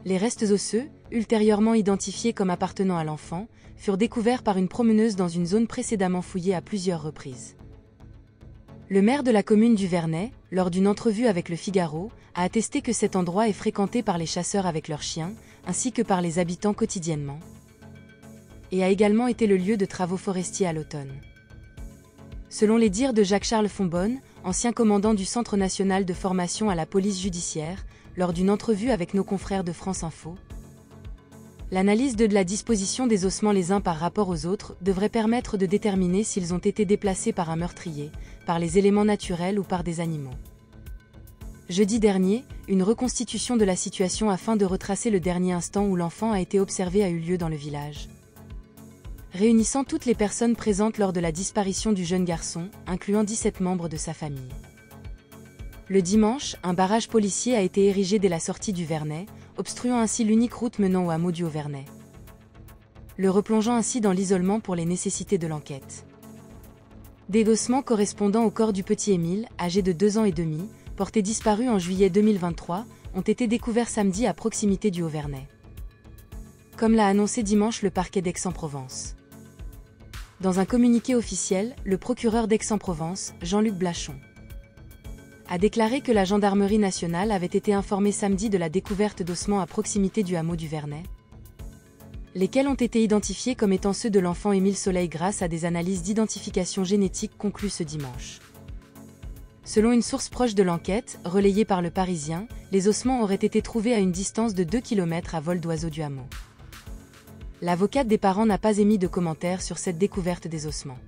Les restes osseux, ultérieurement identifiés comme appartenant à l'enfant, furent découverts par une promeneuse dans une zone précédemment fouillée à plusieurs reprises. Le maire de la commune du Vernet, lors d'une entrevue avec Le Figaro, a attesté que cet endroit est fréquenté par les chasseurs avec leurs chiens, ainsi que par les habitants quotidiennement, et a également été le lieu de travaux forestiers à l'automne. Selon les dires de Jacques-Charles Fonbonne, ancien commandant du Centre national de formation à la police judiciaire, lors d'une entrevue avec nos confrères de France Info, l'analyse de la disposition des ossements les uns par rapport aux autres devrait permettre de déterminer s'ils ont été déplacés par un meurtrier, par les éléments naturels ou par des animaux. Jeudi dernier, une reconstitution de la situation afin de retracer le dernier instant où l'enfant a été observé a eu lieu dans le village, réunissant toutes les personnes présentes lors de la disparition du jeune garçon, incluant 17 membres de sa famille. Le dimanche, un barrage policier a été érigé dès la sortie du Vernet, obstruant ainsi l'unique route menant au hameau du Haut-Vernet, le replongeant ainsi dans l'isolement pour les nécessités de l'enquête. Des ossements correspondant au corps du petit Émile, âgé de 2 ans et demi, porté disparu en juillet 2023, ont été découverts samedi à proximité du Haut-Vernet, comme l'a annoncé dimanche le parquet d'Aix-en-Provence. Dans un communiqué officiel, le procureur d'Aix-en-Provence, Jean-Luc Blachon, a déclaré que la gendarmerie nationale avait été informée samedi de la découverte d'ossements à proximité du hameau du Vernet, lesquels ont été identifiés comme étant ceux de l'enfant Émile Soleil grâce à des analyses d'identification génétique conclues ce dimanche. Selon une source proche de l'enquête, relayée par Le Parisien, les ossements auraient été trouvés à une distance de 2 km à vol d'oiseau du hameau. L'avocate des parents n'a pas émis de commentaires sur cette découverte des ossements.